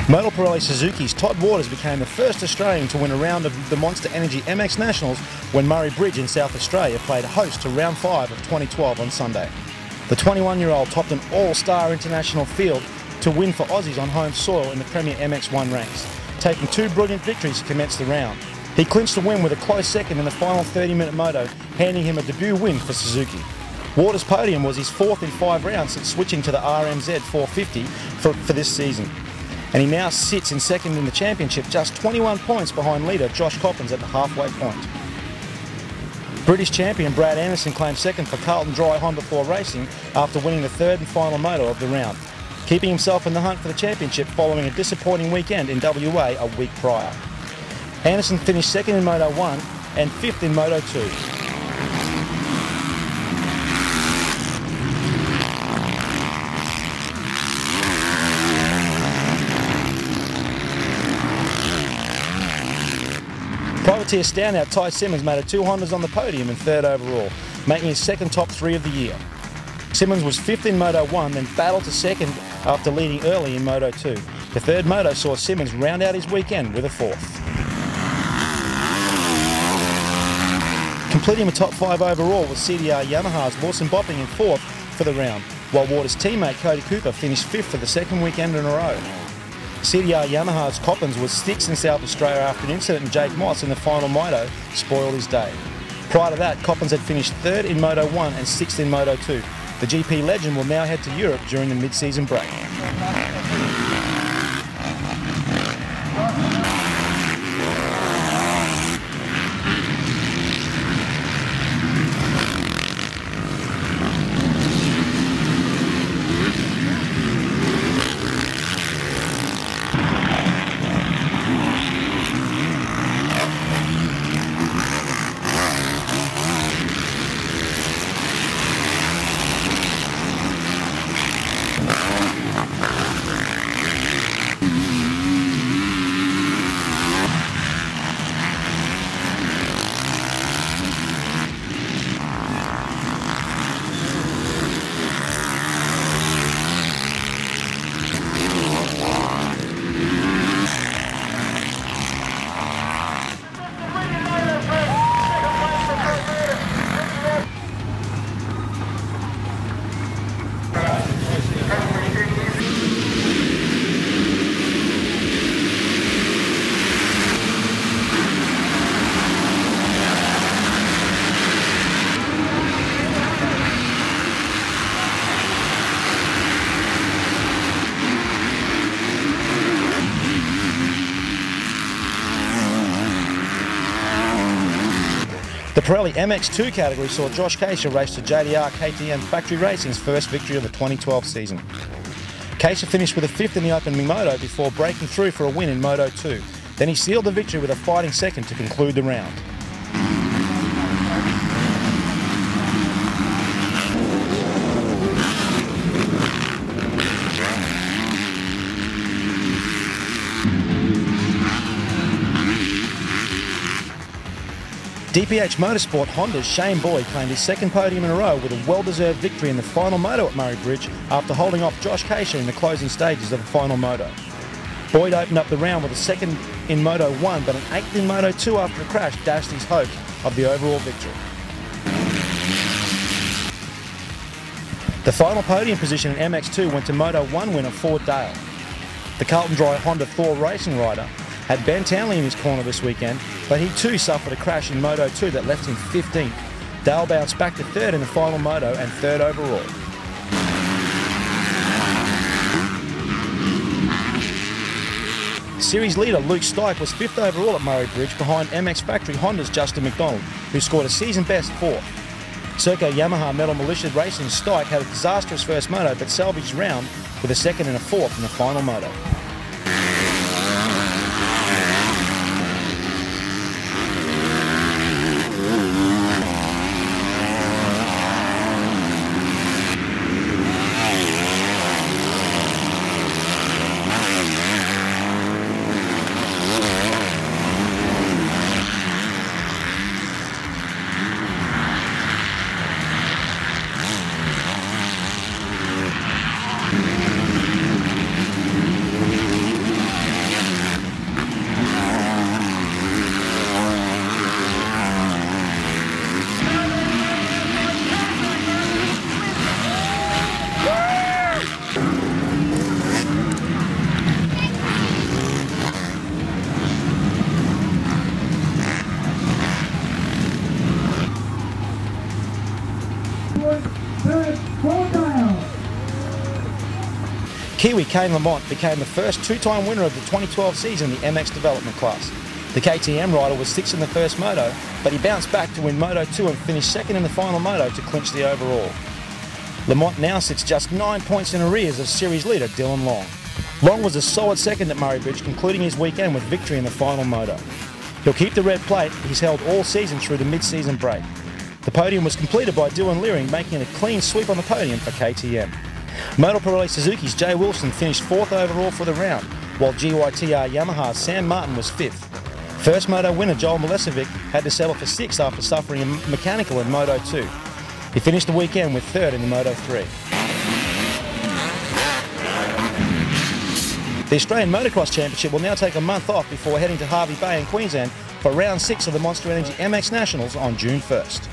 Moto Pirelli Suzuki's Todd Waters became the first Australian to win a round of the Monster Energy MX Nationals when Murray Bridge in South Australia played host to round 5 of 2012 on Sunday. The 21-year-old topped an all-star international field to win for Aussies on home soil in the Premier MX1 ranks, taking 2 brilliant victories to commence the round. He clinched the win with a close second in the final 30-minute moto, handing him a debut win for Suzuki. Waters' podium was his 4th in 5 rounds since switching to the RMZ 450 for this season. And he now sits in second in the championship, just 21 points behind leader Josh Coppens at the halfway point. British champion Brad Anderson claimed second for Carlton Dry Honda 4 Racing after winning the 3rd and final moto of the round, keeping himself in the hunt for the championship following a disappointing weekend in WA a week prior. Anderson finished second in Moto 1 and 5th in Moto 2. Privateer standout Ty Simmons made it 2 Hondas on the podium and 3rd overall, making his second top 3 of the year. Simmons was 5th in Moto 1, then battled to second after leading early in Moto 2. The 3rd moto saw Simmons round out his weekend with a 4th. Completing a top 5 overall was CDR Yamaha's Lawson Bopping in 4th for the round, while Waters' teammate Cody Cooper finished 5th for the 2nd weekend in a row. CDR Yamaha's Coppens was 6th in South Australia after an incident in Jake Moss in the final moto spoiled his day. Prior to that, Coppens had finished 3rd in Moto 1 and 6th in Moto 2. The GP legend will now head to Europe during the mid-season break. The Pirelli MX2 category saw Josh Keisha race to JDR KTM Factory Racing's first victory of the 2012 season. Keisha finished with a 5th in the opening moto before breaking through for a win in Moto 2. Then he sealed the victory with a fighting second to conclude the round. DPH Motorsport Honda's Shane Boyd claimed his 2nd podium in a row with a well-deserved victory in the final moto at Murray Bridge after holding off Josh Keisha in the closing stages of the final moto. Boyd opened up the round with a 2nd in Moto 1, but an 8th in Moto 2 after a crash dashed his hope of the overall victory. The final podium position in MX2 went to Moto 1 winner Ford Dale. The Carlton Dry Honda Thor Racing rider had Ben Townley in his corner this weekend, but he too suffered a crash in Moto 2 that left him 15th. Dale bounced back to 3rd in the final moto and 3rd overall. Series leader Luke Stike was 5th overall at Murray Bridge behind MX Factory Honda's Justin McDonald, who scored a season best 4th. Serco Yamaha Metal Militia Racing Stike had a disastrous first moto but salvaged round with a 2nd and a 4th in the final moto. Kiwi Kane Lamont became the first two-time winner of the 2012 season in the MX development class. The KTM rider was sixth in the first moto, but he bounced back to win Moto 2 and finished second in the final moto to clinch the overall. Lamont now sits just 9 points in arrears of series leader Dylan Long. Long was a solid second at Murray Bridge, concluding his weekend with victory in the final moto. He'll keep the red plate he's held all season through the mid-season break. The podium was completed by Dylan Leering, making a clean sweep on the podium for KTM. Moto Pirelli Suzuki's Jay Wilson finished fourth overall for the round, while GYTR Yamaha's Sam Martin was fifth. First moto winner Joel Milesevic had to settle for sixth after suffering a mechanical in Moto 2. He finished the weekend with third in the Moto 3. The Australian Motocross Championship will now take a month off before heading to Hervey Bay in Queensland for round 6 of the Monster Energy MX Nationals on June 1st.